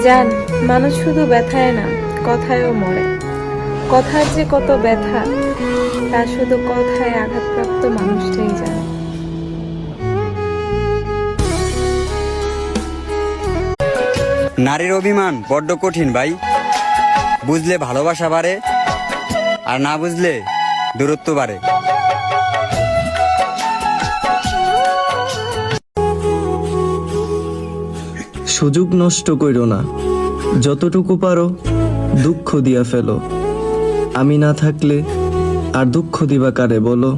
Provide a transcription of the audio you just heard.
জান, মানুষ শুধু ব্যথায় না, কথায়ও মরে। কথার যে কত ব্যথা, তা শুধু কথায় আঘাতপ্রাপ্ত মানুষটাই জানে। নারীর অভিমান বড্ড কঠিন ভাই। বুঝলে ভালোবাসা বাড়ে, আর না বুঝলে দূরত্ব বাড়ে। সুযোগ নষ্ট কইরো না, যতটুকু পারো দুঃখ দিয়া ফেলো। আমি না থাকলে আর দুঃখ দিবা কারে বলো।